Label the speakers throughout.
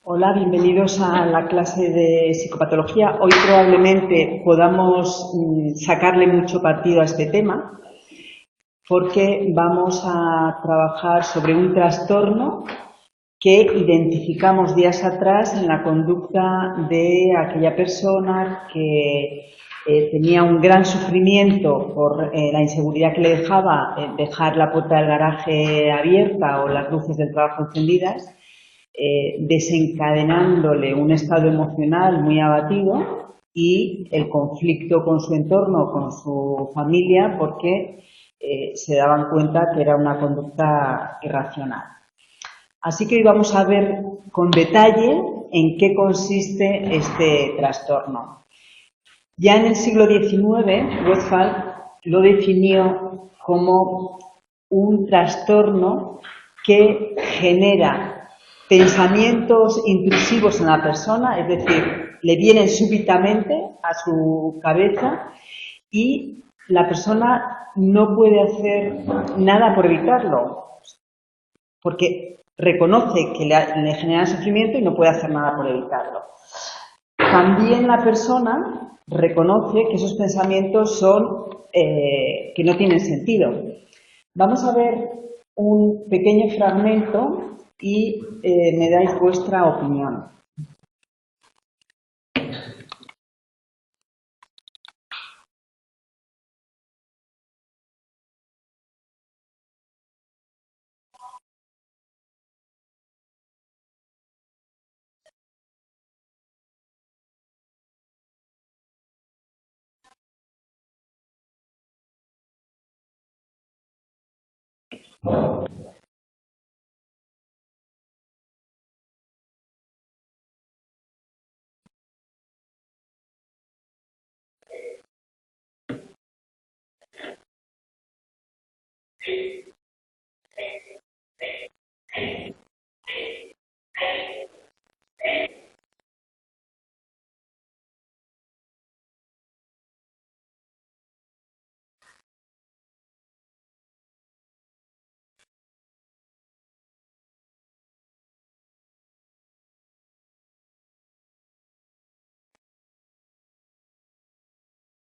Speaker 1: Hola, bienvenidos a la clase de psicopatología. Hoy probablemente podamos sacarle mucho partido a este tema porque vamos a trabajar sobre un trastorno que identificamos días atrás en la conducta de aquella persona que tenía un gran sufrimiento por la inseguridad que le dejaba dejar la puerta del garaje abierta o las luces del trabajo encendidas, desencadenándole un estado emocional muy abatido y el conflicto con su entorno, con su familia, porque se daban cuenta que era una conducta irracional. Así que hoy vamos a ver con detalle en qué consiste este trastorno. Ya en el siglo XIX, Westphal lo definió como un trastorno que genera pensamientos intrusivos en la persona, es decir, le vienen súbitamente a su cabeza y la persona no puede hacer nada por evitarlo, porque reconoce que le genera sufrimiento y no puede hacer nada por evitarlo. También la persona reconoce que esos pensamientos son que no tienen sentido. Vamos a ver un pequeño fragmento y me dais vuestra opinión.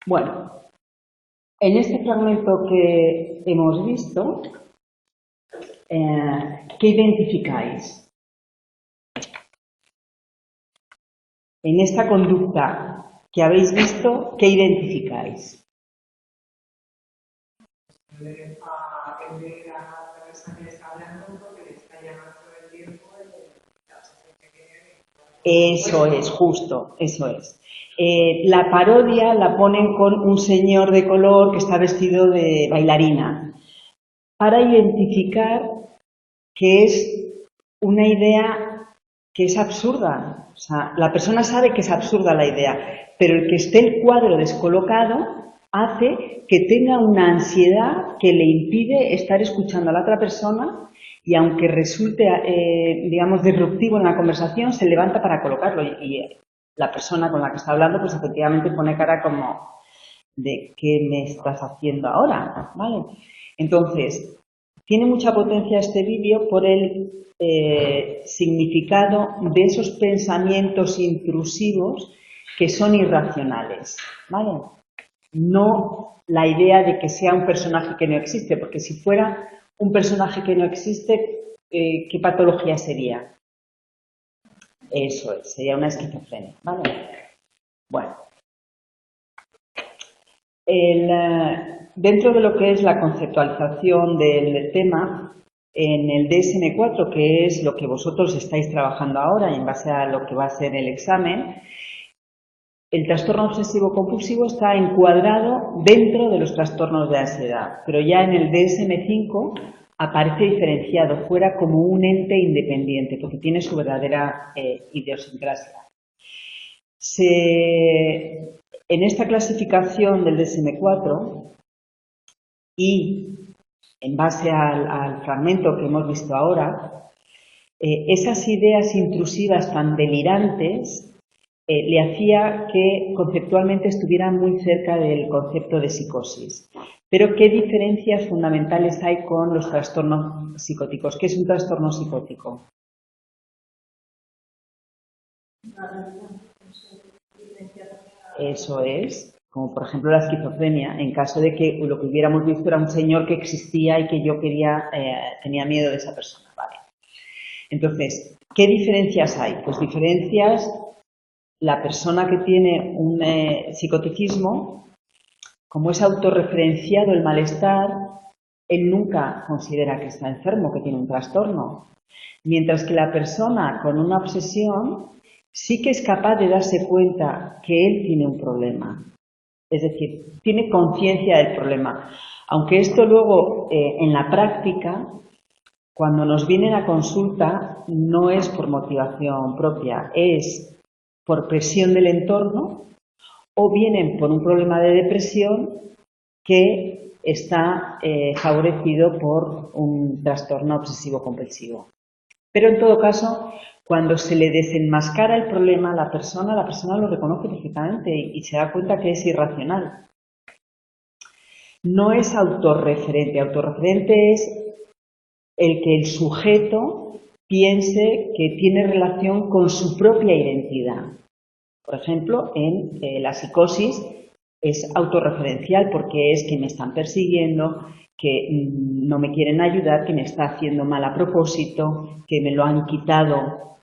Speaker 1: Bueno, en este fragmento que hemos visto, ¿qué identificáis? En esta conducta que habéis visto, ¿qué identificáis? Eso es, justo, eso es. La parodia la ponen con un señor de color que está vestido de bailarina para identificar que es una idea que es absurda. O sea, la persona sabe que es absurda la idea, pero el que esté el cuadro descolocado hace que tenga una ansiedad que le impide estar escuchando a la otra persona y aunque resulte, digamos, disruptivo en la conversación, se levanta para colocarlo y la persona con la que está hablando, pues efectivamente pone cara como de ¿qué me estás haciendo ahora? ¿Vale? Entonces, tiene mucha potencia este vídeo por el significado de esos pensamientos intrusivos que son irracionales, ¿vale? No la idea de que sea un personaje que no existe, porque si fuera un personaje que no existe, ¿qué patología sería? Eso es, sería una esquizofrenia, ¿vale? Bueno, dentro de lo que es la conceptualización del tema, en el DSM-4, que es lo que vosotros estáis trabajando ahora y en base a lo que va a ser el examen, el trastorno obsesivo-compulsivo está encuadrado dentro de los trastornos de ansiedad, pero ya en el DSM-5 aparece diferenciado fuera como un ente independiente, porque tiene su verdadera idiosincrasia. En esta clasificación del DSM-4 y en base al fragmento que hemos visto ahora, esas ideas intrusivas tan delirantes le hacía que conceptualmente estuviera muy cerca del concepto de psicosis. Pero ¿qué diferencias fundamentales hay con los trastornos psicóticos? ¿Qué es un trastorno psicótico? Eso es, como por ejemplo la esquizofrenia, en caso de que lo que hubiéramos visto era un señor que existía y que yo tenía miedo de esa persona. Vale. Entonces, ¿qué diferencias hay? Pues diferencias, la persona que tiene un psicoticismo, como es autorreferenciado el malestar, él nunca considera que está enfermo, que tiene un trastorno. Mientras que la persona con una obsesión sí que es capaz de darse cuenta que él tiene un problema. Es decir, tiene conciencia del problema. Aunque esto luego en la práctica, cuando nos vienen a consulta, no es por motivación propia, es por presión del entorno o vienen por un problema de depresión que está favorecido por un trastorno obsesivo-compulsivo. Pero en todo caso, cuando se le desenmascara el problema a la persona lo reconoce perfectamente y se da cuenta que es irracional. No es autorreferente. Autorreferente es el que el sujeto piense que tiene relación con su propia identidad. Por ejemplo, en la psicosis es autorreferencial porque es que me están persiguiendo, que no me quieren ayudar, que me está haciendo mal a propósito, que me lo han quitado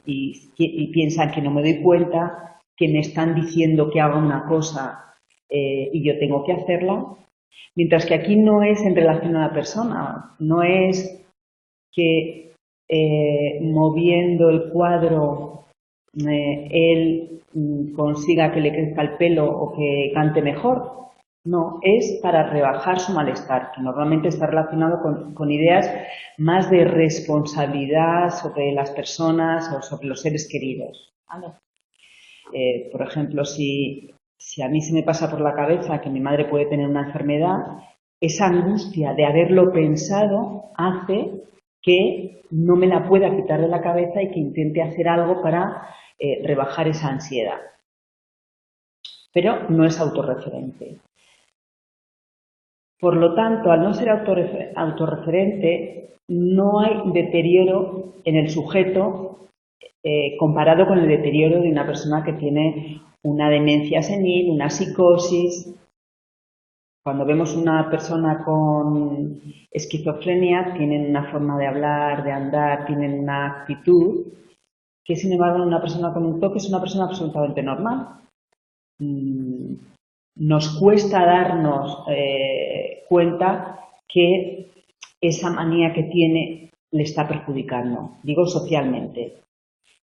Speaker 1: y piensan que no me doy cuenta, que me están diciendo que haga una cosa y yo tengo que hacerla. Mientras que aquí no es en relación a la persona, no es que moviendo el cuadro él consiga que le crezca el pelo o que cante mejor. No, es para rebajar su malestar, que normalmente está relacionado con ideas más de responsabilidad sobre las personas o sobre los seres queridos. ¿Vale? Por ejemplo, si a mí se me pasa por la cabeza que mi madre puede tener una enfermedad, esa angustia de haberlo pensado hace que no me la pueda quitar de la cabeza y que intente hacer algo para rebajar esa ansiedad. Pero no es autorreferente. Por lo tanto, al no ser autorreferente, no hay deterioro en el sujeto comparado con el deterioro de una persona que tiene una demencia senil, una psicosis. Cuando vemos una persona con esquizofrenia, tienen una forma de hablar, de andar, tienen una actitud, que sin embargo una persona con un TOC es una persona absolutamente normal. Nos cuesta darnos cuenta que esa manía que tiene le está perjudicando, digo socialmente.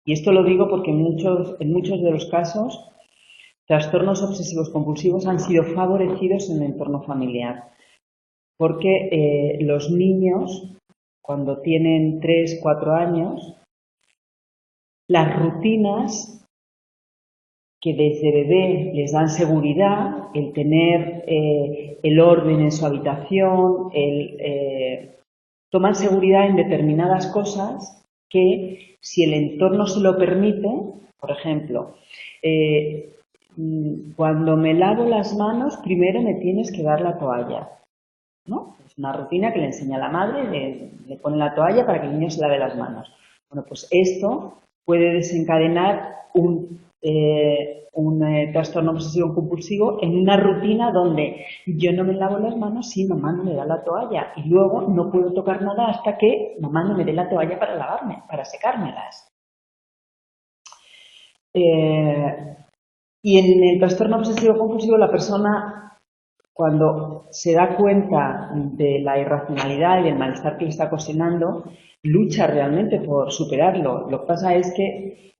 Speaker 1: Y esto lo digo porque en muchos de los casos trastornos obsesivos compulsivos han sido favorecidos en el entorno familiar. Porque los niños, cuando tienen 3, 4 años, las rutinas que desde bebé les dan seguridad, el tener el orden en su habitación, toman seguridad en determinadas cosas que si el entorno se lo permite, por ejemplo, cuando me lavo las manos, primero me tienes que dar la toalla, ¿no? Es una rutina que le enseña la madre, le pone la toalla para que el niño se lave las manos. Bueno, pues esto puede desencadenar un trastorno obsesivo compulsivo en una rutina donde yo no me lavo las manos si mamá no me da la toalla y luego no puedo tocar nada hasta que mamá no me dé la toalla para lavarme, para secármelas. Y en el trastorno obsesivo compulsivo la persona, cuando se da cuenta de la irracionalidad y del malestar que le está ocasionando, lucha realmente por superarlo. Lo que pasa es que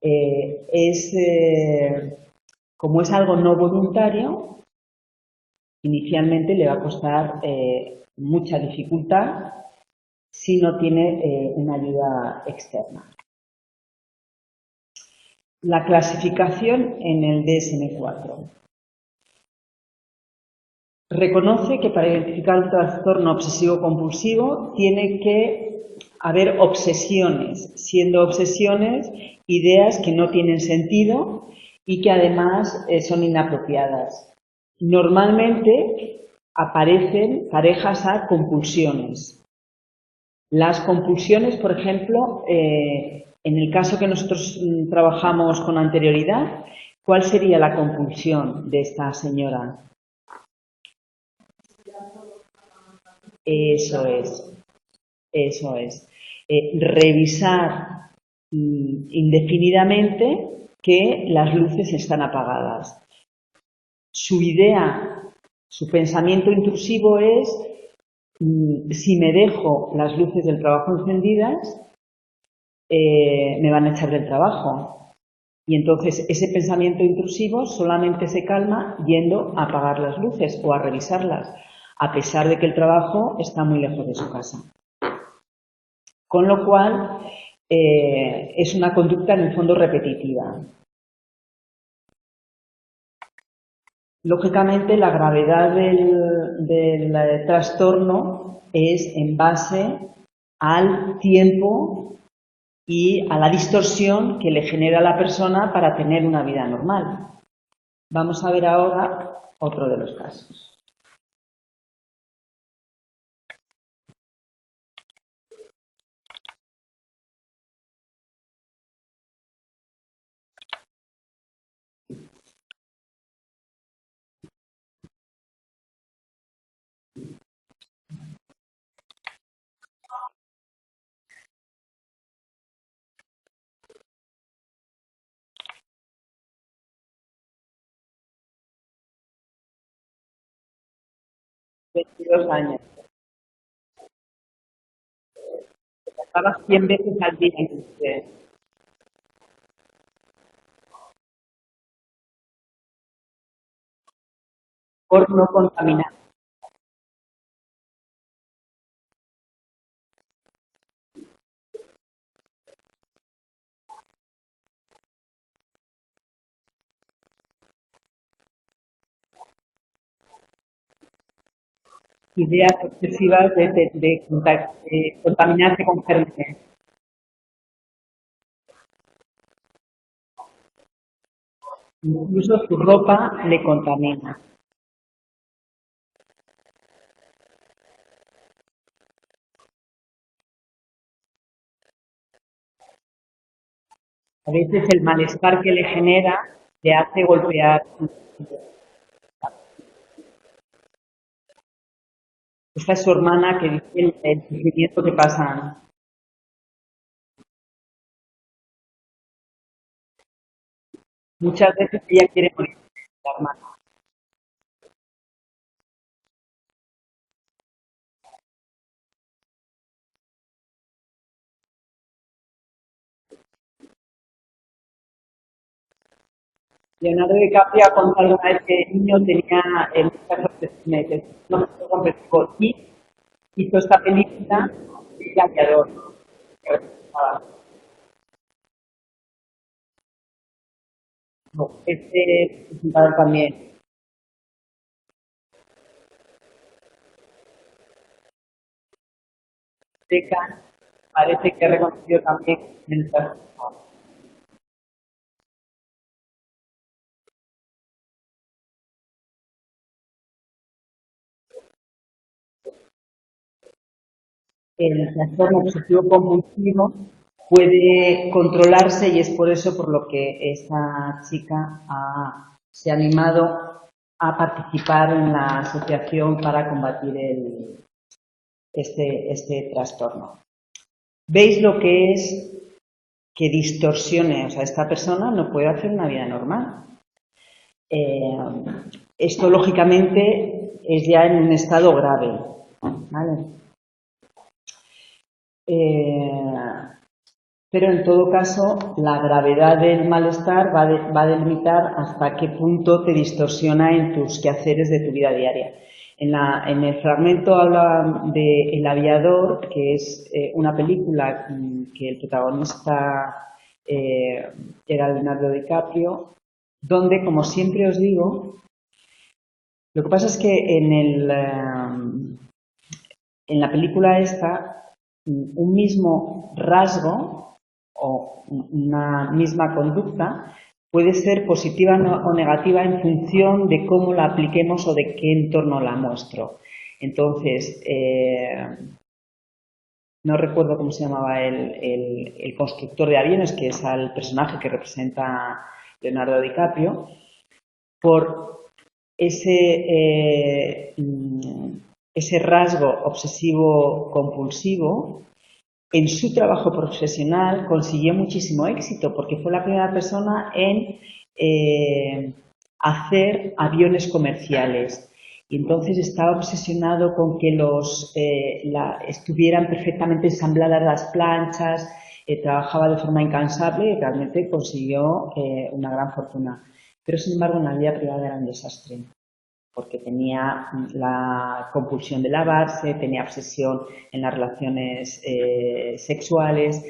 Speaker 1: como es algo no voluntario, inicialmente le va a costar mucha dificultad si no tiene una ayuda externa. La clasificación en el DSM-4 reconoce que para identificar un trastorno obsesivo-compulsivo tiene que haber obsesiones, siendo obsesiones ideas que no tienen sentido y que además son inapropiadas. Normalmente aparecen parejas a compulsiones. Las compulsiones, por ejemplo, En el caso que nosotros trabajamos con anterioridad, ¿cuál sería la conclusión de esta señora? Eso es, eso es. Revisar indefinidamente que las luces están apagadas. Su idea, su pensamiento intrusivo es, si me dejo las luces del trabajo encendidas, me van a echar del trabajo. Y entonces ese pensamiento intrusivo solamente se calma yendo a apagar las luces o a revisarlas, a pesar de que el trabajo está muy lejos de su casa. Con lo cual, es una conducta en el fondo repetitiva. Lógicamente, la gravedad del trastorno es en base al tiempo y a la distorsión que le genera a la persona para tener una vida normal. Vamos a ver ahora otro de los casos. ...22 años. Estaba 100 veces al día en usted. Por no contaminar. Ideas obsesivas de contaminarse con gérmenes. Incluso su ropa le contamina. A veces el malestar que le genera le hace golpear. Esta es su hermana que dice el sufrimiento que pasan. Muchas veces ella quiere morir, la hermana. Leonardo DiCaprio ha contado alguna vez que de niño tenía muchas obsesiones, no complejo, y hizo esta película El Aviador. No, este presentador también. Seca, parece que ha reconocido también en el caso. El trastorno obsesivo compulsivo puede controlarse y es por eso por lo que esta chica se ha animado a participar en la asociación para combatir este trastorno. ¿Veis lo que es que distorsione? O sea, esta persona no puede hacer una vida normal. Esto, lógicamente, es ya en un estado grave, ¿vale? Pero en todo caso, la gravedad del malestar va a delimitar hasta qué punto te distorsiona en tus quehaceres de tu vida diaria. En el fragmento habla de El Aviador, que es una película que el protagonista era Leonardo DiCaprio, donde, como siempre os digo, lo que pasa es que en la película esta, un mismo rasgo o una misma conducta puede ser positiva o negativa en función de cómo la apliquemos o de qué entorno la muestro. Entonces, no recuerdo cómo se llamaba el constructor de aviones, que es al personaje que representa Leonardo DiCaprio, por ese rasgo obsesivo-compulsivo. En su trabajo profesional consiguió muchísimo éxito porque fue la primera persona en hacer aviones comerciales. Y entonces estaba obsesionado con que estuvieran perfectamente ensambladas las planchas, trabajaba de forma incansable y realmente consiguió una gran fortuna. Pero sin embargo en la vida privada era un desastre, porque tenía la compulsión de lavarse, tenía obsesión en las relaciones sexuales.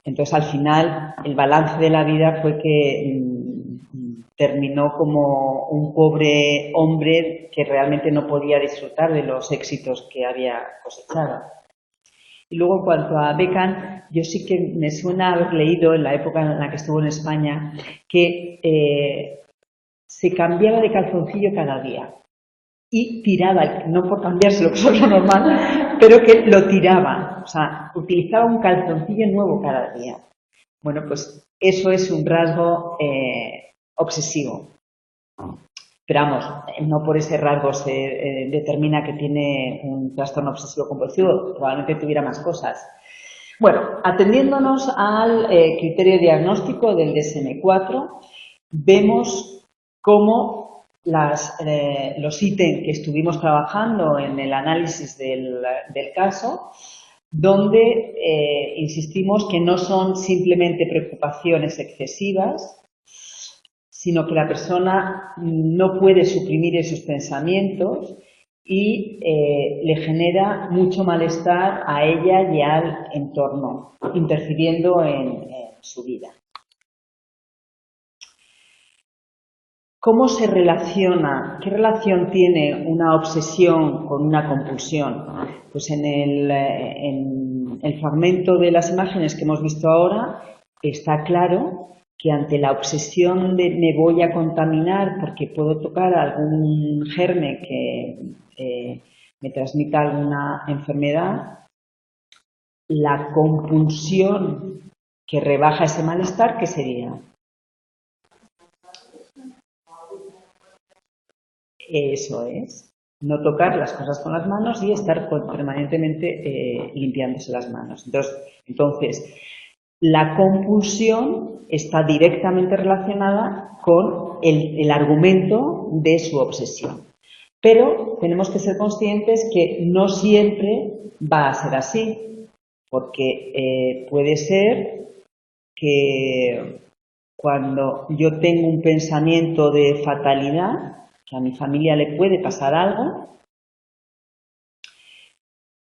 Speaker 1: Entonces, al final, el balance de la vida fue que terminó como un pobre hombre que realmente no podía disfrutar de los éxitos que había cosechado. Y luego, en cuanto a Beckham, yo sí que me suena haber leído en la época en la que estuvo en España que se cambiaba de calzoncillo cada día y tiraba, no por cambiárselo, que eso es lo normal, pero que lo tiraba, o sea, utilizaba un calzoncillo nuevo cada día. Bueno, pues eso es un rasgo obsesivo. Pero vamos, no por ese rasgo se determina que tiene un trastorno obsesivo compulsivo, probablemente tuviera más cosas. Bueno, atendiéndonos al criterio diagnóstico del DSM-4, vemos cómo los ítems que estuvimos trabajando en el análisis del caso, donde insistimos que no son simplemente preocupaciones excesivas, sino que la persona no puede suprimir esos pensamientos y le genera mucho malestar a ella y al entorno, interfiriendo en su vida. ¿Cómo se relaciona? ¿Qué relación tiene una obsesión con una compulsión? Pues en el fragmento de las imágenes que hemos visto ahora está claro que ante la obsesión de me voy a contaminar porque puedo tocar algún germen que me transmita alguna enfermedad, la compulsión que rebaja ese malestar, ¿qué sería? Eso es. No tocar las cosas con las manos y estar permanentemente limpiándose las manos. Entonces, la compulsión está directamente relacionada con el argumento de su obsesión. Pero tenemos que ser conscientes que no siempre va a ser así, porque puede ser que cuando yo tengo un pensamiento de fatalidad, que a mi familia le puede pasar algo,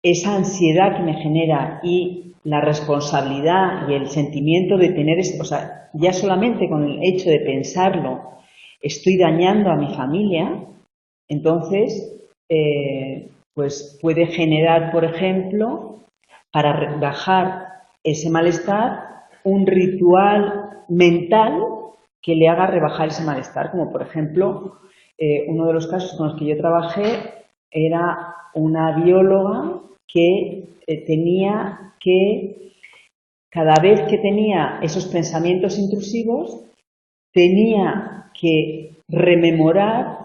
Speaker 1: esa ansiedad que me genera y la responsabilidad y el sentimiento de tener, o sea, ya solamente con el hecho de pensarlo, estoy dañando a mi familia, entonces, pues puede generar, por ejemplo, para rebajar ese malestar, un ritual mental que le haga rebajar ese malestar, como por ejemplo, uno de los casos con los que yo trabajé era una bióloga que tenía que, cada vez que tenía esos pensamientos intrusivos, tenía que rememorar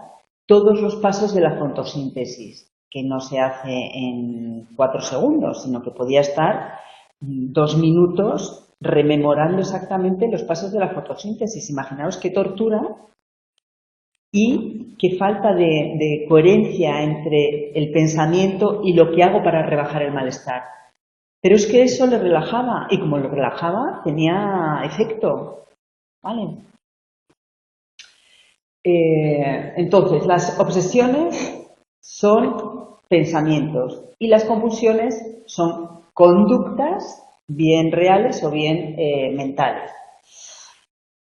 Speaker 1: todos los pasos de la fotosíntesis, que no se hace en 4 segundos, sino que podía estar 2 minutos rememorando exactamente los pasos de la fotosíntesis. Imaginaos qué tortura y qué falta de coherencia entre el pensamiento y lo que hago para rebajar el malestar. Pero es que eso le relajaba y como lo relajaba tenía efecto. ¿Vale? Entonces, las obsesiones son pensamientos y las compulsiones son conductas bien reales o bien mentales.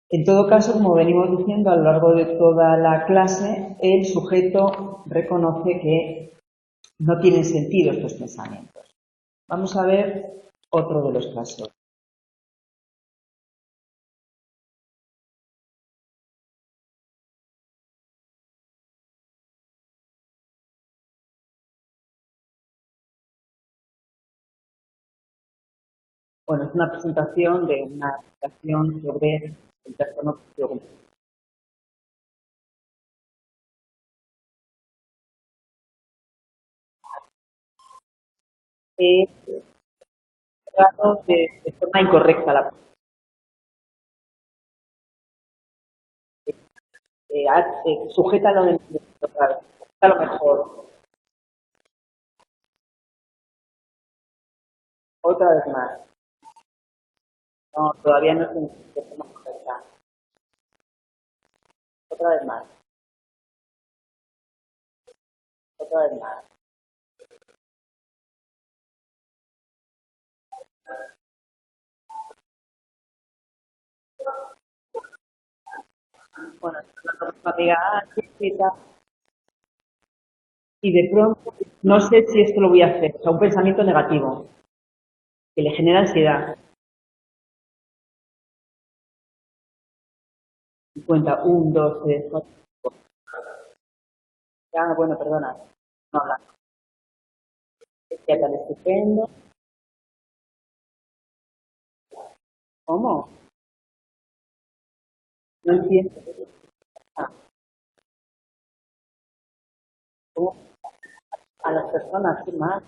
Speaker 1: En todo caso, como venimos diciendo a lo largo de toda la clase, el sujeto reconoce que no tienen sentido estos pensamientos. Vamos a ver otro de los casos. Bueno, es una presentación de una aplicación sobre el trastorno obsesivo compulsivo. He tratado de forma incorrecta la sujétalo de otra vez, a lo mejor, otra vez más. No, todavía no es de forma correcta. Otra vez más, otra vez más. Bueno, una amiga, sí, sí, tal. Y de pronto, no sé si esto lo voy a hacer, o sea, un pensamiento negativo que le genera ansiedad. Y cuenta, un, dos, tres, cuatro. Ya, bueno, perdona, no habla. Ya tan estupendo. ¿Cómo? No entiendo. Ah, ¿cómo? A las personas, ¿qué más?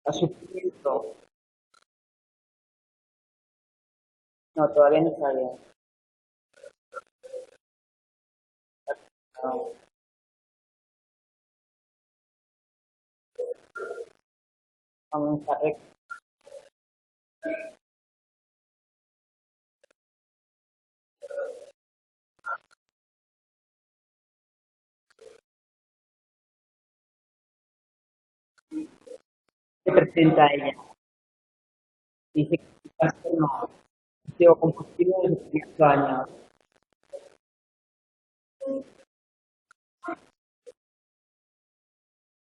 Speaker 1: A sufrimiento. No, todavía no está bien. No, vamos a ver qué presenta ella. Dice que su trastorno obsesivo compulsivo desde 18 años.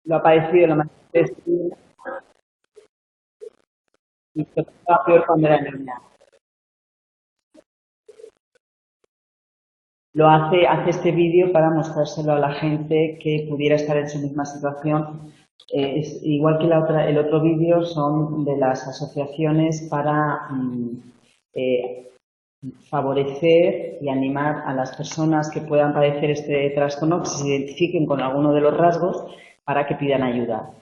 Speaker 1: Lo ha padecido la manifestación y se estaba peor cuando era niña. Hace este vídeo para mostrárselo a la gente que pudiera estar en su misma situación. Es, igual que el otro vídeo son de las asociaciones para eh, favorecer y animar a las personas que puedan padecer este trastorno que se identifiquen con alguno de los rasgos para que pidan ayuda.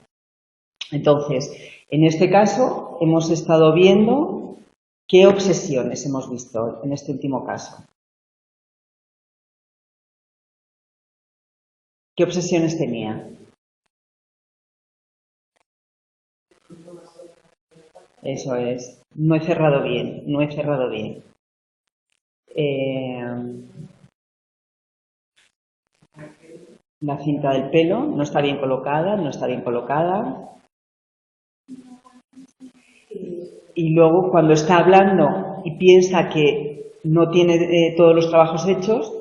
Speaker 1: Entonces, en este caso hemos estado viendo qué obsesiones hemos visto en este último caso. ¿Qué obsesiones tenía? Eso es. No he cerrado bien, no he cerrado bien. Eh, la cinta del pelo no está bien colocada, no está bien colocada. Y luego cuando está hablando y piensa que no tiene todos los trabajos hechos,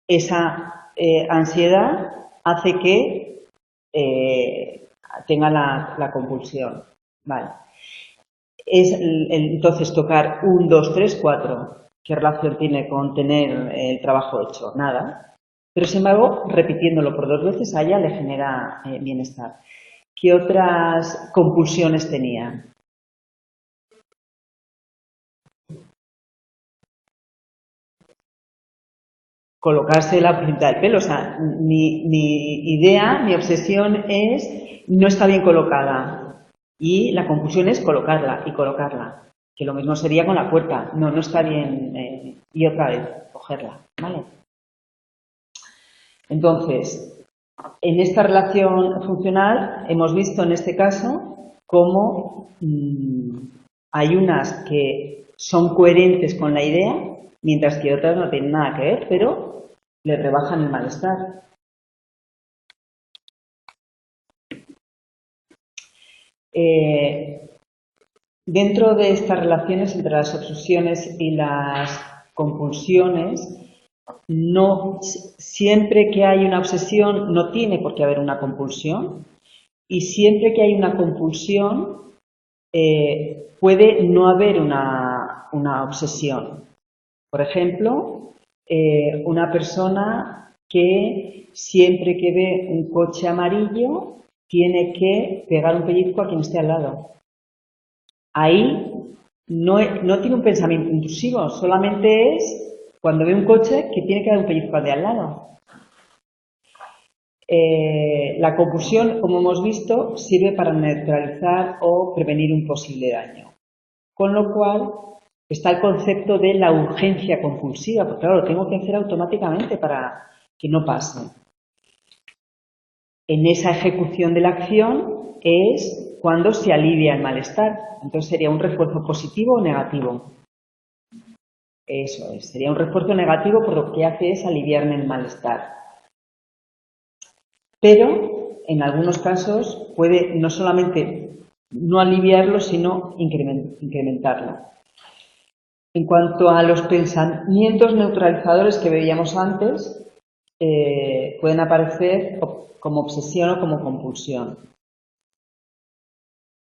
Speaker 1: esa ansiedad hace que tenga la compulsión. Vale. Entonces tocar 1, 2, 3, 4. ¿Qué relación tiene con tener el trabajo hecho? Nada. Pero sin embargo, repitiéndolo por 2 veces a ella le genera bienestar. ¿Qué otras compulsiones tenía? Colocarse la punta del pelo. O sea, mi idea, mi obsesión es no está bien colocada. Y la compulsión es colocarla y colocarla. Que lo mismo sería con la puerta. No, no está bien. Y otra vez, cogerla. ¿Vale? Entonces, en esta relación funcional hemos visto en este caso cómo hay unas que son coherentes con la idea, mientras que otras no tienen nada que ver, pero le rebajan el malestar. Dentro de estas relaciones entre las obsesiones y las compulsiones, no siempre que hay una obsesión no tiene por qué haber una compulsión, y siempre que hay una compulsión puede no haber una obsesión. Por ejemplo, una persona que siempre que ve un coche amarillo tiene que pegar un pellizco a quien esté al lado. Ahí no tiene un pensamiento intrusivo, solamente es cuando ve un coche que tiene que dar un pellizco al de al lado. La compulsión, como hemos visto, sirve para neutralizar o prevenir un posible daño. Con lo cual, está el concepto de la urgencia compulsiva, porque claro, lo tengo que hacer automáticamente para que no pase. En esa ejecución de la acción es cuando se alivia el malestar. Entonces sería un refuerzo positivo o negativo. Eso es, sería un refuerzo negativo porque lo que hace es aliviarme el malestar. Pero en algunos casos puede no solamente no aliviarlo, sino incrementarlo. En cuanto a los pensamientos neutralizadores que veíamos antes, pueden aparecer como obsesión o como compulsión.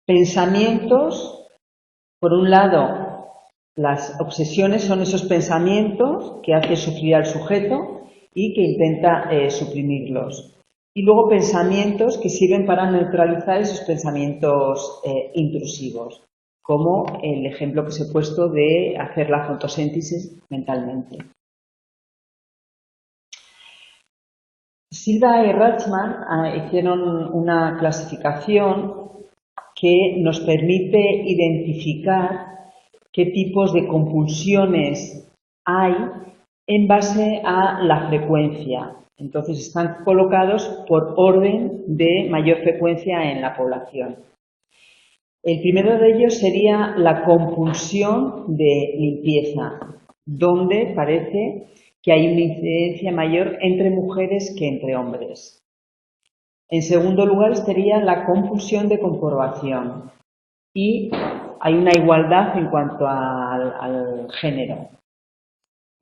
Speaker 1: Pensamientos, por un lado, las obsesiones son esos pensamientos que hacen sufrir al sujeto y que intenta suprimirlos. Y luego pensamientos que sirven para neutralizar esos pensamientos intrusivos, como el ejemplo que os he puesto de hacer la fotosíntesis mentalmente. Silva y Rachman hicieron una clasificación que nos permite identificar qué tipos de compulsiones hay en base a la frecuencia. Entonces están colocados por orden de mayor frecuencia en la población. El primero de ellos sería la compulsión de limpieza, donde parece que hay una incidencia mayor entre mujeres que entre hombres. En segundo lugar estaría la compulsión de comprobación y hay una igualdad en cuanto al género.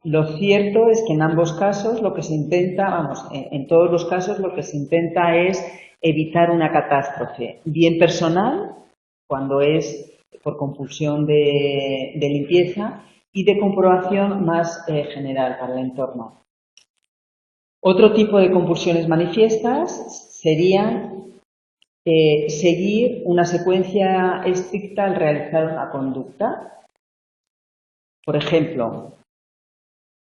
Speaker 1: Lo cierto es que en ambos casos lo que se intenta, en todos los casos lo que se intenta es evitar una catástrofe, bien personal, cuando es por compulsión de limpieza, y de comprobación más general para el entorno. Otro tipo de compulsiones manifiestas serían seguir una secuencia estricta al realizar una conducta. Por ejemplo,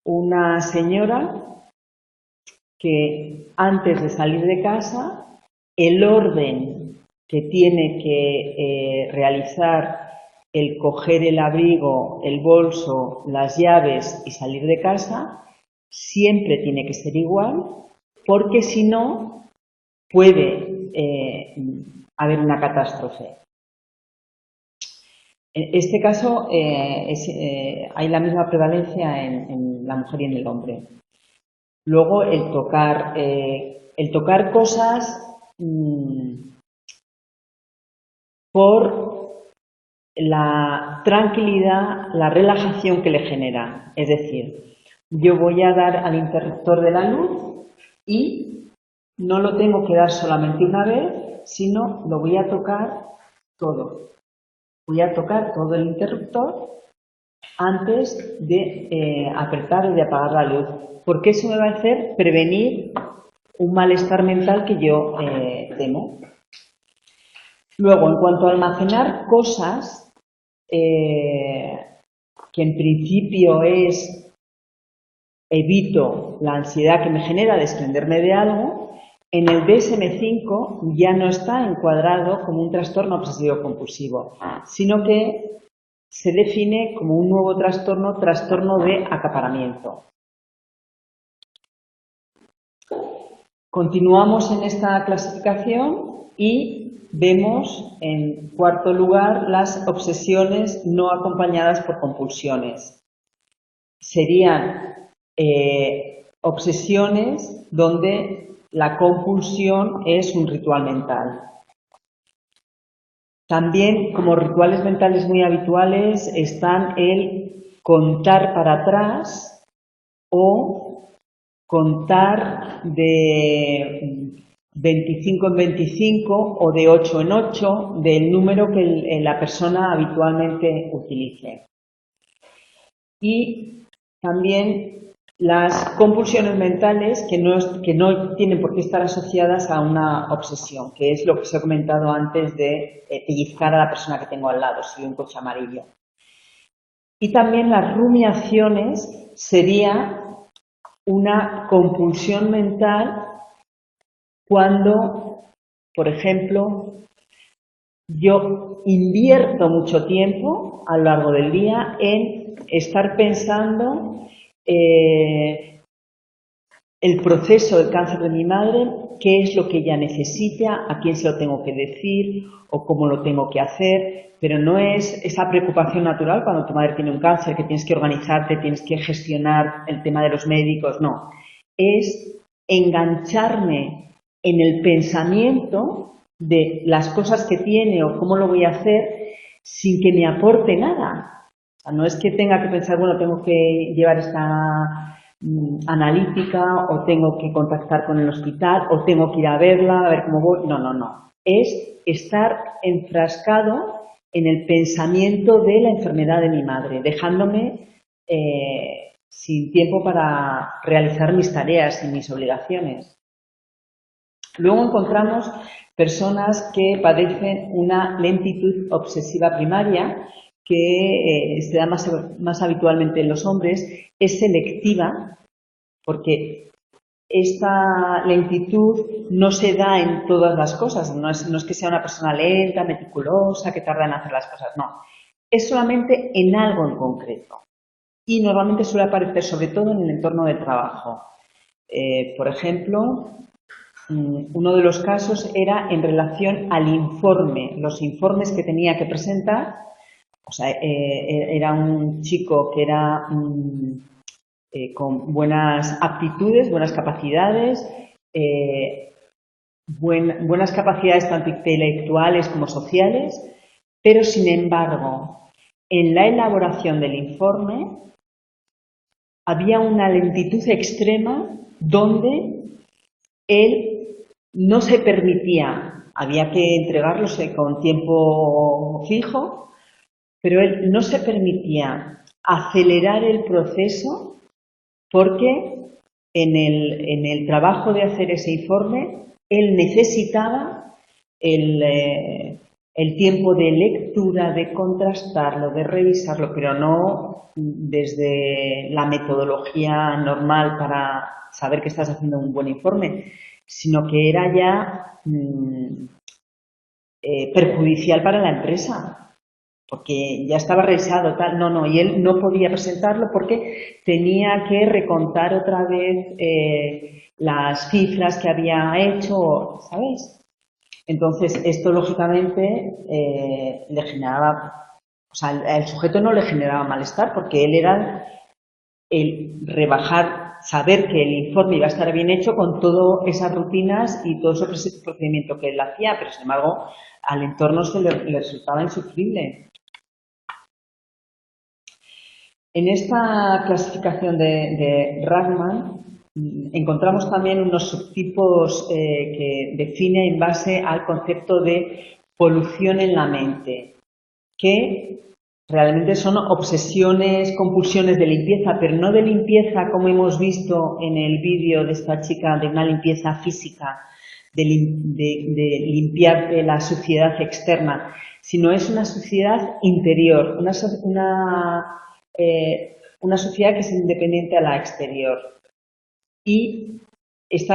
Speaker 1: una señora que antes de salir de casa, el orden que tiene que realizar el coger el abrigo, el bolso, las llaves y salir de casa, siempre tiene que ser igual, porque si no puede haber una catástrofe. En este caso hay la misma prevalencia en la mujer y en el hombre. Luego el tocar cosas por la tranquilidad, la relajación que le genera. Es decir, yo voy a dar al interruptor de la luz y no lo tengo que dar solamente una vez, sino lo voy a tocar todo. Voy a tocar todo el interruptor antes de apretar o de apagar la luz, porque eso me va a hacer prevenir un malestar mental que yo temo. Luego, en cuanto a almacenar cosas, que en principio es evito la ansiedad que me genera desprenderme de algo, en el DSM-5 ya no está encuadrado como un trastorno obsesivo-compulsivo, sino que se define como un nuevo trastorno, trastorno de acaparamiento. Continuamos en esta clasificación y vemos en cuarto lugar las obsesiones no acompañadas por compulsiones. Serían obsesiones donde la compulsión es un ritual mental. También como rituales mentales muy habituales están el contar para atrás o contar de 25 en 25 o de 8 en 8 del número que la persona habitualmente utilice. Y también Las compulsiones mentales que no tienen por qué estar asociadas a una obsesión, que es lo que os he comentado antes de pellizcar a la persona que tengo al lado, si veo un coche amarillo. Y también las rumiaciones sería una compulsión mental cuando, por ejemplo, yo invierto mucho tiempo a lo largo del día en estar pensando el proceso del cáncer de mi madre, qué es lo que ella necesita, a quién se lo tengo que decir o cómo lo tengo que hacer, pero no es esa preocupación natural cuando tu madre tiene un cáncer, que tienes que organizarte, tienes que gestionar el tema de los médicos, no. Es engancharme en el pensamiento de las cosas que tiene o cómo lo voy a hacer sin que me aporte nada. O sea, no es que tenga que pensar, bueno, tengo que llevar esta analítica o tengo que contactar con el hospital o tengo que ir a verla, a ver cómo voy. No, no, no. Es estar enfrascado en el pensamiento de la enfermedad de mi madre, dejándome sin tiempo para realizar mis tareas y mis obligaciones. Luego encontramos personas que padecen una lentitud obsesiva primaria, que se da más habitualmente en los hombres, es selectiva, porque esta lentitud no se da en todas las cosas, no es que sea una persona lenta, meticulosa, que tarda en hacer las cosas, no. Es solamente en algo en concreto. Y normalmente suele aparecer sobre todo en el entorno de trabajo. Por ejemplo, uno de los casos era en relación al informe, los informes que tenía que presentar. O sea, era un chico que era con buenas aptitudes, buenas capacidades, buenas capacidades tanto intelectuales como sociales, pero sin embargo, en la elaboración del informe había una lentitud extrema donde él no se permitía, había que entregarlo con tiempo fijo, pero él no se permitía acelerar el proceso porque en el trabajo de hacer ese informe él necesitaba el tiempo de lectura, de contrastarlo, de revisarlo, pero no desde la metodología normal para saber que estás haciendo un buen informe, sino que era ya perjudicial para la empresa, porque ya estaba revisado, tal, no, y él no podía presentarlo porque tenía que recontar otra vez las cifras que había hecho, ¿sabes? Entonces, esto lógicamente le generaba, o sea, al sujeto no le generaba malestar porque él era el rebajar, saber que el informe iba a estar bien hecho con todas esas rutinas y todo ese procedimiento que él hacía, pero sin embargo al entorno le resultaba insufrible. En esta clasificación de Ragman encontramos también unos subtipos que define en base al concepto de polución en la mente, que realmente son obsesiones, compulsiones de limpieza, pero no de limpieza como hemos visto en el vídeo de esta chica, de una limpieza física, de limpiarte la suciedad externa, sino es una suciedad interior, una suciedad que es independiente a la exterior. Y se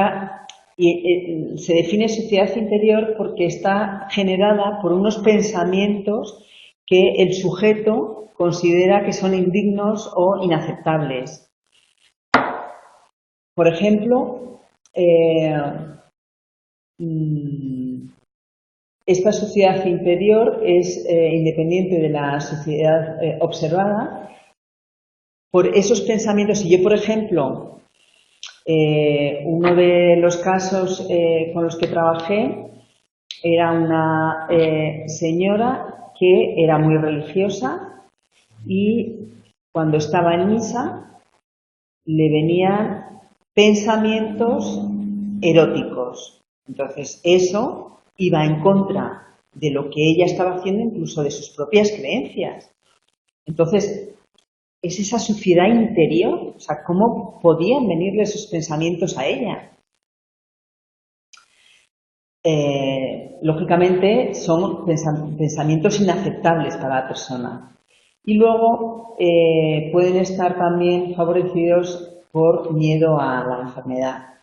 Speaker 1: define suciedad interior porque está generada por unos pensamientos que el sujeto considera que son indignos o inaceptables. Por ejemplo, esta suciedad interior es independiente de la suciedad observada por esos pensamientos. Si yo, por ejemplo, uno de los casos con los que trabajé era una señora que era muy religiosa y cuando estaba en misa le venían pensamientos eróticos. Entonces eso iba en contra de lo que ella estaba haciendo, incluso de sus propias creencias. Entonces es esa suciedad interior, o sea, cómo podían venirle esos pensamientos a ella. Lógicamente son pensamientos inaceptables para la persona. Y luego pueden estar también favorecidos por miedo a la enfermedad.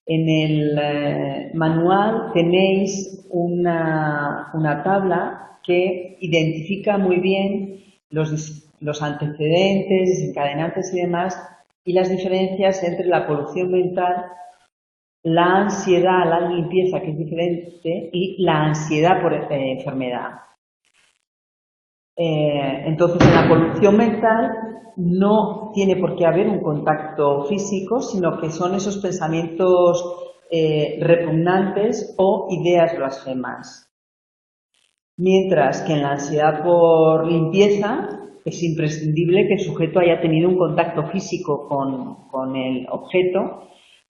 Speaker 1: En el manual tenéis una tabla que identifica muy bien los antecedentes, desencadenantes y demás, y las diferencias entre la polución mental, la ansiedad, la limpieza, que es diferente, y la ansiedad por enfermedad. Entonces, en la polución mental no tiene por qué haber un contacto físico, sino que son esos pensamientos repugnantes o ideas blasfemas. Mientras que en la ansiedad por limpieza es imprescindible que el sujeto haya tenido un contacto físico con el objeto,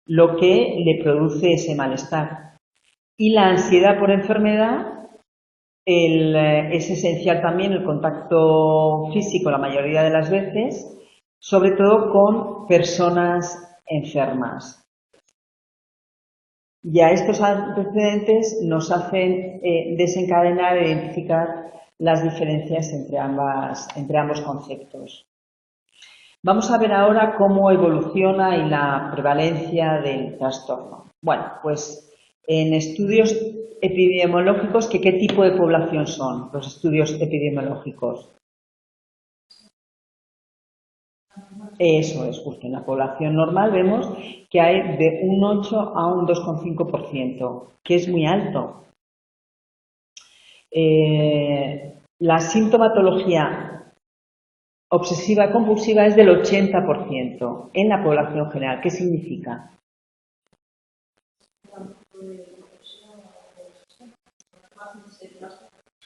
Speaker 1: lo que le produce ese malestar. Y la ansiedad por enfermedad es esencial también el contacto físico la mayoría de las veces, sobre todo con personas enfermas. Ya estos antecedentes nos hacen desencadenar e identificar las diferencias entre ambos conceptos. Vamos a ver ahora cómo evoluciona y la prevalencia del trastorno. Bueno, pues en estudios epidemiológicos, ¿qué tipo de población son los estudios epidemiológicos? Eso es, justo en la población normal vemos que hay de un 8 a un 2,5%, que es muy alto. La sintomatología obsesiva compulsiva es del 80% en la población general. ¿Qué significa?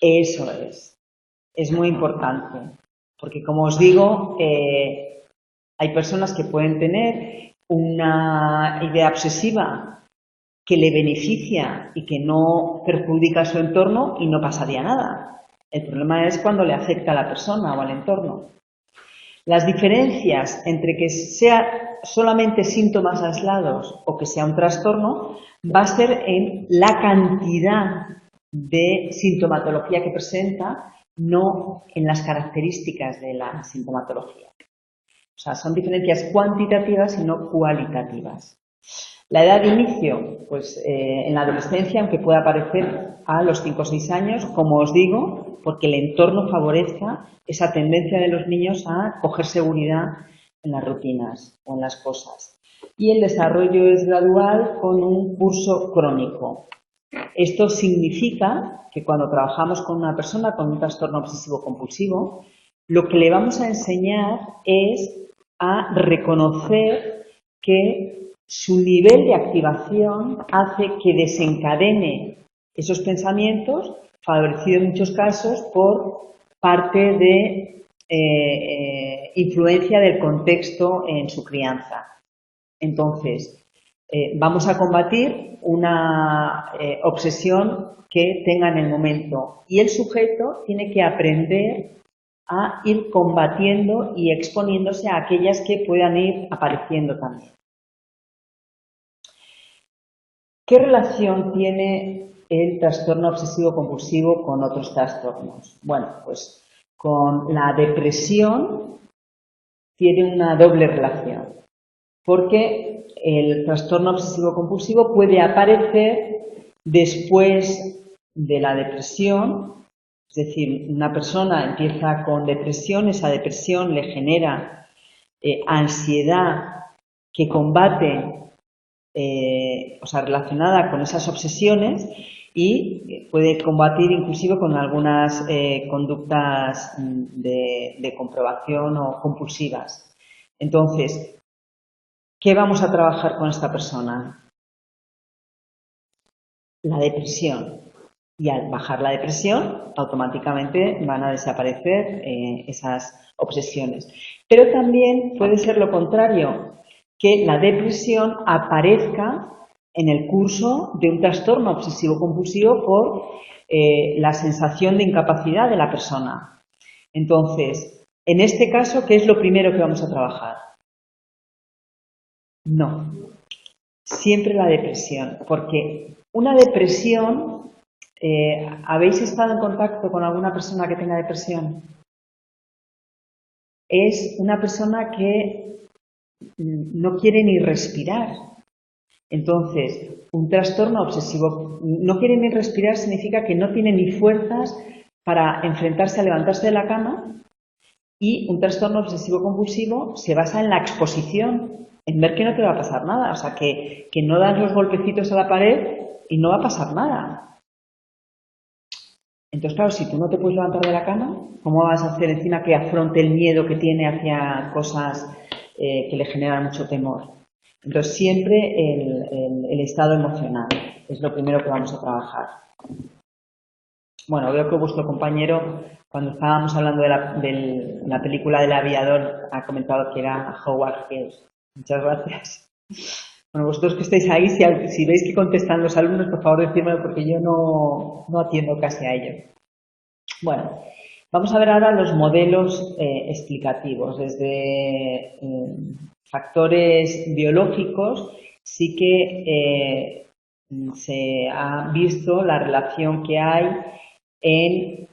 Speaker 1: Eso es muy importante, porque como os digo, hay personas que pueden tener una idea obsesiva que le beneficia y que no perjudica a su entorno y no pasaría nada. El problema es cuando le afecta a la persona o al entorno. Las diferencias entre que sea solamente síntomas aislados o que sea un trastorno va a ser en la cantidad de sintomatología que presenta, no en las características de la sintomatología. O sea, son diferencias cuantitativas y no cualitativas. La edad de inicio, pues en la adolescencia, aunque pueda aparecer a los 5 o 6 años, como os digo, porque el entorno favorezca esa tendencia de los niños a coger seguridad en las rutinas o en las cosas. Y el desarrollo es gradual con un curso crónico. Esto significa que cuando trabajamos con una persona con un trastorno obsesivo-compulsivo, lo que le vamos a enseñar es a reconocer que su nivel de activación hace que desencadene esos pensamientos, favorecido en muchos casos por parte de influencia del contexto en su crianza. Entonces, vamos a combatir una obsesión que tenga en el momento y el sujeto tiene que aprender a ir combatiendo y exponiéndose a aquellas que puedan ir apareciendo también. ¿Qué relación tiene el trastorno obsesivo-compulsivo con otros trastornos? Bueno, pues con la depresión tiene una doble relación, porque el trastorno obsesivo-compulsivo puede aparecer después de la depresión. Es decir, una persona empieza con depresión, esa depresión le genera ansiedad que combate, o sea, relacionada con esas obsesiones y puede combatir inclusive con algunas conductas de comprobación o compulsivas. Entonces, ¿qué vamos a trabajar con esta persona? La depresión. Y al bajar la depresión, automáticamente van a desaparecer esas obsesiones. Pero también puede ser lo contrario, que la depresión aparezca en el curso de un trastorno obsesivo-compulsivo por la sensación de incapacidad de la persona. Entonces, En este caso, ¿qué es lo primero que vamos a trabajar? No, siempre la depresión, porque una depresión, ¿habéis estado en contacto con alguna persona que tenga depresión? Es una persona que no quiere ni respirar. Entonces, un trastorno obsesivo, no quiere ni respirar significa que no tiene ni fuerzas para enfrentarse a levantarse de la cama, y un trastorno obsesivo compulsivo se basa en la exposición, en ver que no te va a pasar nada, o sea, que no das los golpecitos a la pared y no va a pasar nada. Entonces, claro, si tú no te puedes levantar de la cama, ¿cómo vas a hacer encima que afronte el miedo que tiene hacia cosas que le generan mucho temor? Entonces, siempre el estado emocional es lo primero que vamos a trabajar. Bueno, veo que vuestro compañero, cuando estábamos hablando de la película del aviador, ha comentado que era Howard Hughes. Muchas gracias. Bueno, vosotros que estáis ahí, si veis que contestan los alumnos, por favor decídmelo porque yo no atiendo casi a ello. Bueno, vamos a ver ahora los modelos explicativos. Desde factores biológicos sí que se ha visto la relación que hay en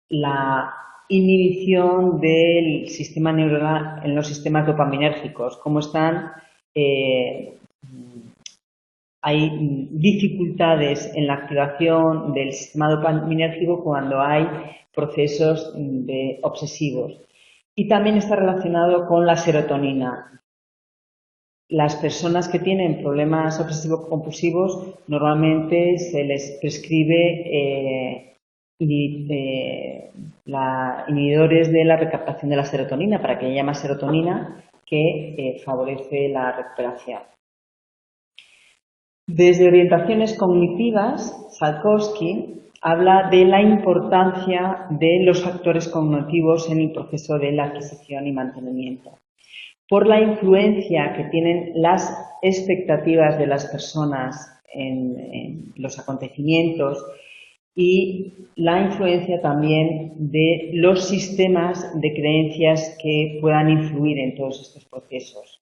Speaker 1: la inhibición del sistema neuronal en los sistemas dopaminérgicos, cómo están hay dificultades en la activación del sistema dopaminérgico cuando hay procesos obsesivos. Y también está relacionado con la serotonina. Las personas que tienen problemas obsesivo-compulsivos normalmente se les prescribe inhibidores de la recaptación de la serotonina para que haya más serotonina que favorece la recuperación. Desde orientaciones cognitivas, Salkowski habla de la importancia de los factores cognitivos en el proceso de la adquisición y mantenimiento, por la influencia que tienen las expectativas de las personas en los acontecimientos y la influencia también de los sistemas de creencias que puedan influir en todos estos procesos.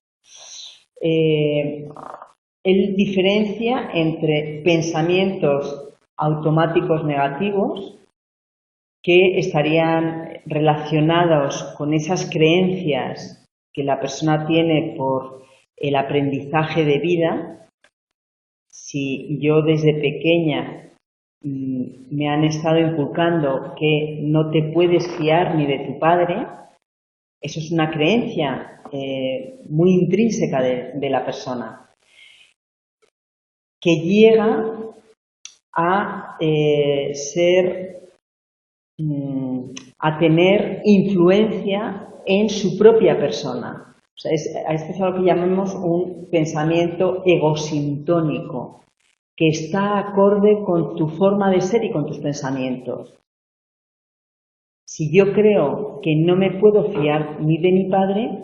Speaker 1: Él diferencia entre pensamientos automáticos negativos que estarían relacionados con esas creencias que la persona tiene por el aprendizaje de vida. Si yo desde pequeña me han estado inculcando que no te puedes fiar ni de tu padre, eso es una creencia muy intrínseca de la persona, que llega a a tener influencia en su propia persona. O sea, esto es algo que llamamos un pensamiento egosintónico, que está acorde con tu forma de ser y con tus pensamientos. Si yo creo que no me puedo fiar ni de mi padre,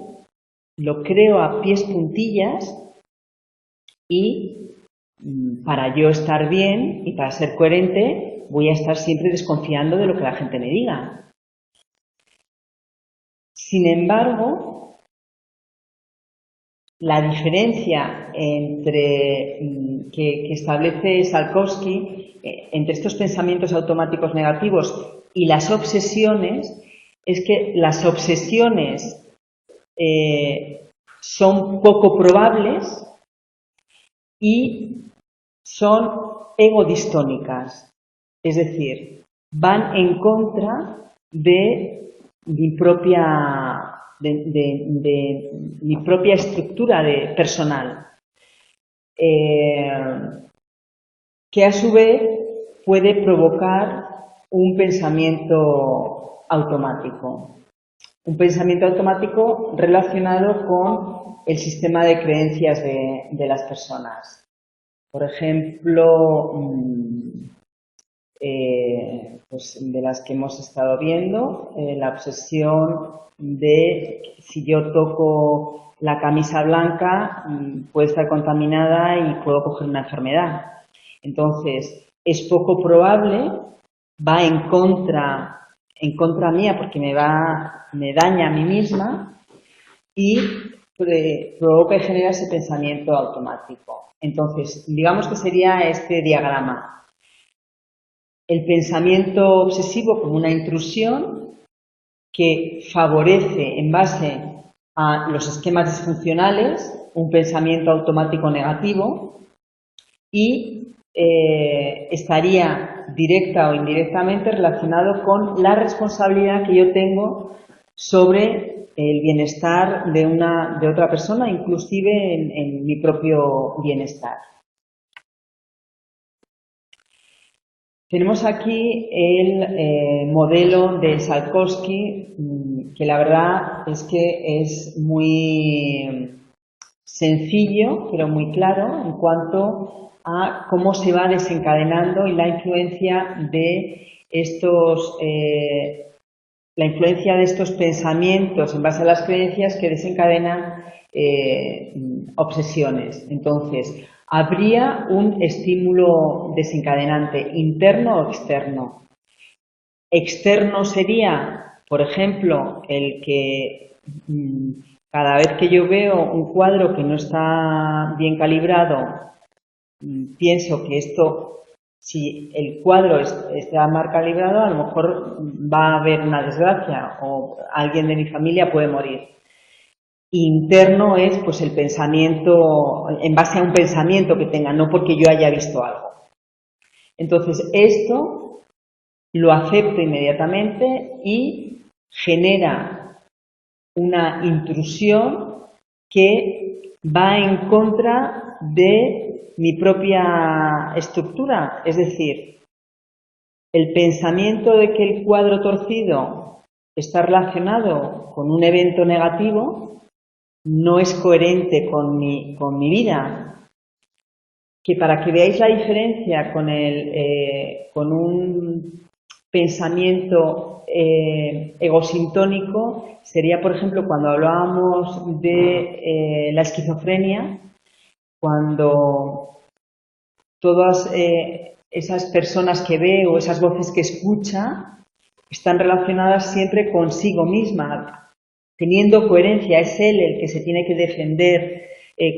Speaker 1: lo creo a pies juntillas y para yo estar bien y para ser coherente voy a estar siempre desconfiando de lo que la gente me diga. Sin embargo, la diferencia que establece Salkowski entre estos pensamientos automáticos negativos y las obsesiones es que las obsesiones son poco probables y son egodistónicas, es decir, van en contra de mi propia estructura personal, que a su vez puede provocar un pensamiento automático. Un pensamiento automático relacionado con el sistema de creencias de las personas. Por ejemplo, pues de las que hemos estado viendo, la obsesión de si yo toco la camisa blanca puede estar contaminada y puedo coger una enfermedad. Entonces, es poco probable, va en contra en contra mía porque me daña a mí misma y provoca y genera ese pensamiento automático. Entonces, digamos que sería este diagrama. El pensamiento obsesivo como una intrusión que favorece en base a los esquemas disfuncionales un pensamiento automático negativo y estaría directa o indirectamente relacionado con la responsabilidad que yo tengo sobre el bienestar de otra persona, inclusive en mi propio bienestar. Tenemos aquí el modelo de Salkowski, que la verdad es que es muy sencillo, pero muy claro en cuanto a cómo se va desencadenando y la influencia de estos pensamientos en base a las creencias que desencadenan obsesiones. Entonces, habría un estímulo desencadenante interno o externo. Externo sería, por ejemplo, el que cada vez que yo veo un cuadro que no está bien calibrado, pienso que esto, si el cuadro está mal calibrado, a lo mejor va a haber una desgracia o alguien de mi familia puede morir. Interno es pues el pensamiento, en base a un pensamiento que tenga, no porque yo haya visto algo. Entonces, esto lo acepto inmediatamente y genera una intrusión que va en contra de mi propia estructura. Es decir, el pensamiento de que el cuadro torcido está relacionado con un evento negativo no es coherente con mi vida. Que para que veáis la diferencia con un pensamiento egosintónico sería, por ejemplo, cuando hablábamos de la esquizofrenia, cuando todas esas personas que ve o esas voces que escucha están relacionadas siempre consigo misma, teniendo coherencia. Es él el que se tiene que defender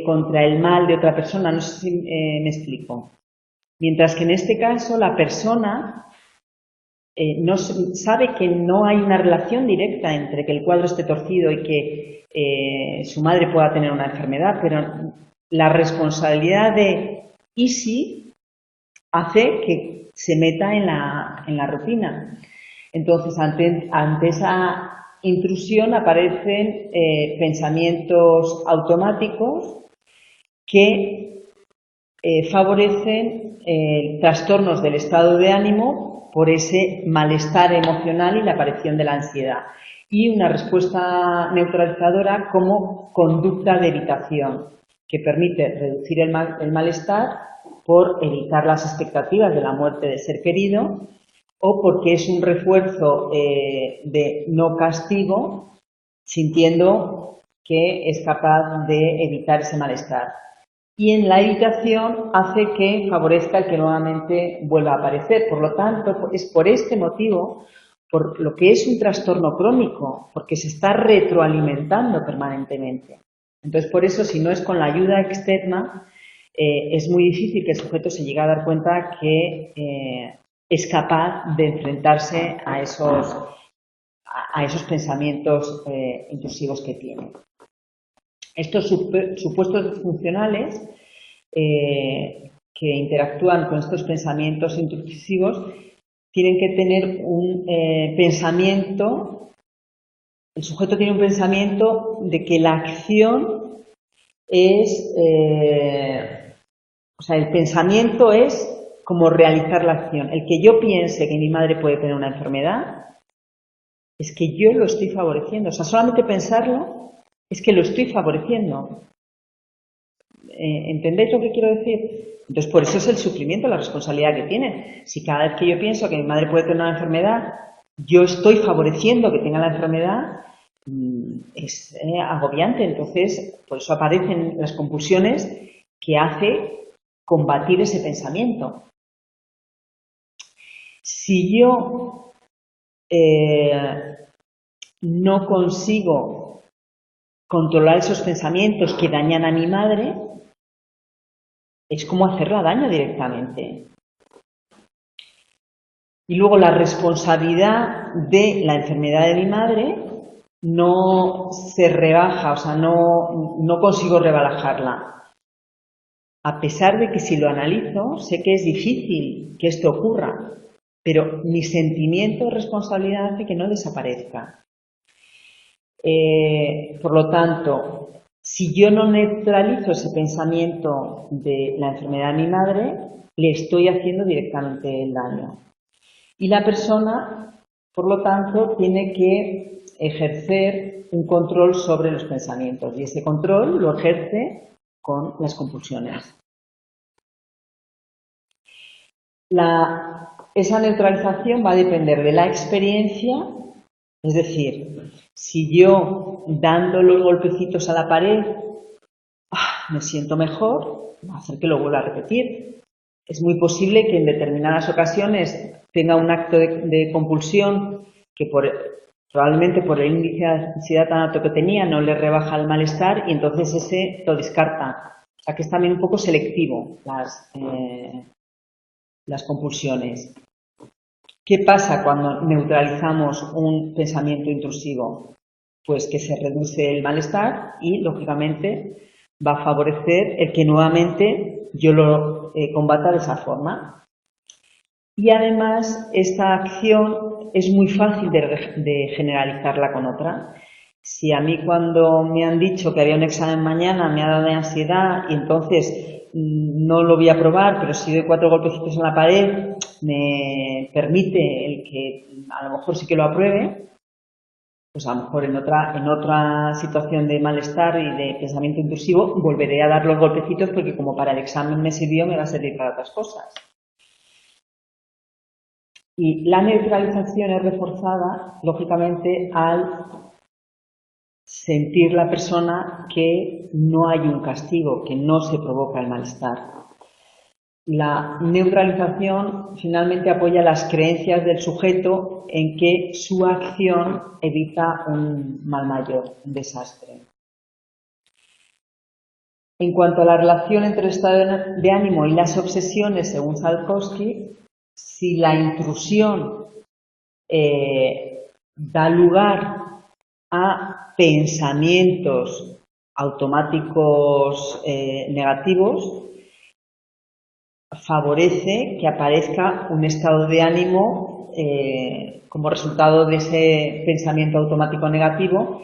Speaker 1: contra el mal de otra persona. No sé si me explico. Mientras que en este caso la persona no sabe que no hay una relación directa entre que el cuadro esté torcido y que su madre pueda tener una enfermedad, pero la responsabilidad de ¿y si? Hace que se meta en la rutina. Entonces, ante esa intrusión aparecen pensamientos automáticos que favorecen trastornos del estado de ánimo por ese malestar emocional y la aparición de la ansiedad. Y una respuesta neutralizadora como conducta de evitación, que permite reducir el malestar por evitar las expectativas de la muerte del ser querido o porque es un refuerzo de no castigo, sintiendo que es capaz de evitar ese malestar. Y en la evitación hace que favorezca el que nuevamente vuelva a aparecer. Por lo tanto, es por este motivo, por lo que es un trastorno crónico, porque se está retroalimentando permanentemente. Entonces, por eso, si no es con la ayuda externa, es muy difícil que el sujeto se llegue a dar cuenta que es capaz de enfrentarse a esos pensamientos intrusivos que tiene. Estos supuestos funcionales que interactúan con estos pensamientos intrusivos tienen que tener un pensamiento, el sujeto tiene un pensamiento de que la acción es, o sea, el pensamiento es como realizar la acción. El que yo piense que mi madre puede tener una enfermedad es que yo lo estoy favoreciendo. O sea, solamente pensarlo es que lo estoy favoreciendo. ¿Entendéis lo que quiero decir? Entonces, por eso es el sufrimiento, la responsabilidad que tiene. Si cada vez que yo pienso que mi madre puede tener una enfermedad, yo estoy favoreciendo que tenga la enfermedad, es agobiante. Entonces, por eso aparecen las compulsiones que hace combatir ese pensamiento. Si yo no consigo controlar esos pensamientos que dañan a mi madre, es como hacerla daño directamente. Y luego la responsabilidad de la enfermedad de mi madre no se rebaja, o sea, no consigo rebajarla. A pesar de que si lo analizo, sé que es difícil que esto ocurra, pero mi sentimiento de responsabilidad hace que no desaparezca. Por lo tanto, si yo no neutralizo ese pensamiento de la enfermedad de mi madre, le estoy haciendo directamente el daño. Y la persona, por lo tanto, tiene que ejercer un control sobre los pensamientos y ese control lo ejerce con las compulsiones. Esa neutralización va a depender de la experiencia, es decir, si yo dando los golpecitos a la pared me siento mejor, va a hacer que lo vuelva a repetir. Es muy posible que en determinadas ocasiones tenga un acto de compulsión que probablemente por el índice de ansiedad tan alto que tenía no le rebaja el malestar y entonces ese lo descarta. O sea que es también un poco selectivo las compulsiones. ¿Qué pasa cuando neutralizamos un pensamiento intrusivo? Pues que se reduce el malestar y, lógicamente, va a favorecer el que nuevamente yo lo combata de esa forma. Y además, esta acción es muy fácil de generalizarla con otra. Si a mí cuando me han dicho que había un examen mañana me ha dado de ansiedad y entonces no lo voy a probar, pero si doy 4 golpecitos en la pared me permite el que a lo mejor sí que lo apruebe, pues a lo mejor en otra situación de malestar y de pensamiento intrusivo volveré a dar los golpecitos porque como para el examen me sirvió, me va a servir para otras cosas. Y la neutralización es reforzada, lógicamente, al sentir la persona que no hay un castigo, que no se provoca el malestar. La neutralización finalmente apoya las creencias del sujeto en que su acción evita un mal mayor, un desastre. En cuanto a la relación entre el estado de ánimo y las obsesiones, según Salkowski, si la intrusión da lugar a pensamientos automáticos negativos, favorece que aparezca un estado de ánimo como resultado de ese pensamiento automático negativo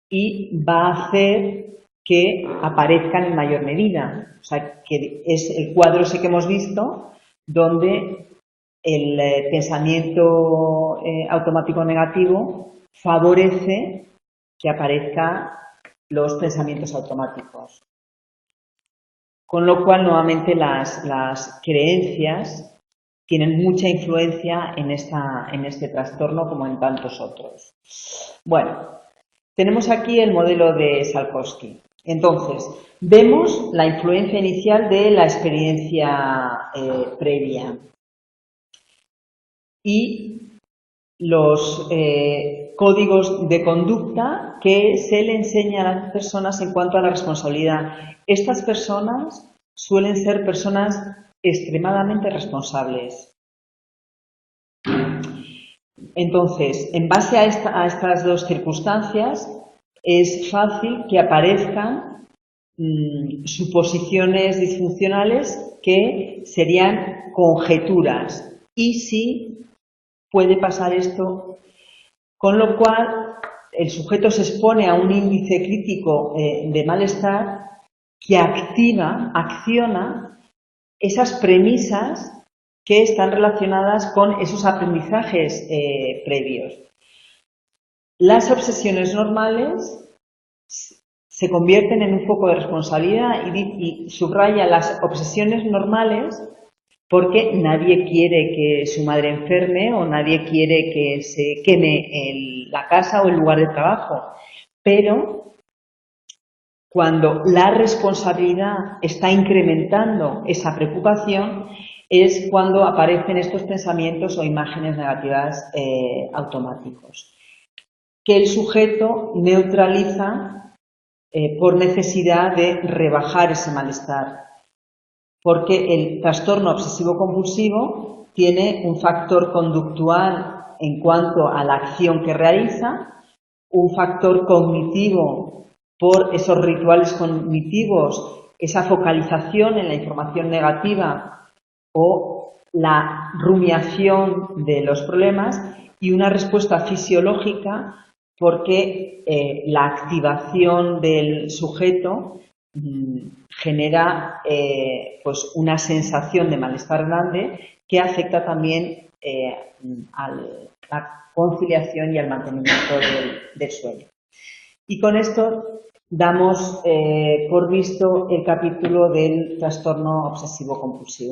Speaker 1: y va a hacer que aparezcan en mayor medida. O sea, que es el cuadro ese que hemos visto donde el pensamiento automático negativo favorece que aparezcan los pensamientos automáticos. Con lo cual, nuevamente, las creencias tienen mucha influencia en este trastorno como en tantos otros. Bueno, tenemos aquí el modelo de Salkowski. Entonces, vemos la influencia inicial de la experiencia previa y los códigos de conducta que se le enseña a las personas en cuanto a la responsabilidad. Estas personas suelen ser personas extremadamente responsables. Entonces, en base a estas dos circunstancias, es fácil que aparezcan suposiciones disfuncionales que serían conjeturas. Y sí puede pasar esto, con lo cual el sujeto se expone a un índice crítico de malestar que acciona esas premisas que están relacionadas con esos aprendizajes previos. Las obsesiones normales se convierten en un foco de responsabilidad y subraya las obsesiones normales porque nadie quiere que su madre enferme o nadie quiere que se queme la casa o el lugar de trabajo. Pero cuando la responsabilidad está incrementando esa preocupación, es cuando aparecen estos pensamientos o imágenes negativas automáticos, que el sujeto neutraliza por necesidad de rebajar ese malestar, porque el trastorno obsesivo-compulsivo tiene un factor conductual en cuanto a la acción que realiza, un factor cognitivo por esos rituales cognitivos, esa focalización en la información negativa o la rumiación de los problemas, y una respuesta fisiológica porque la activación del sujeto genera pues una sensación de malestar grande que afecta también a la conciliación y al mantenimiento del sueño. Y con esto damos por visto el capítulo del trastorno obsesivo-compulsivo.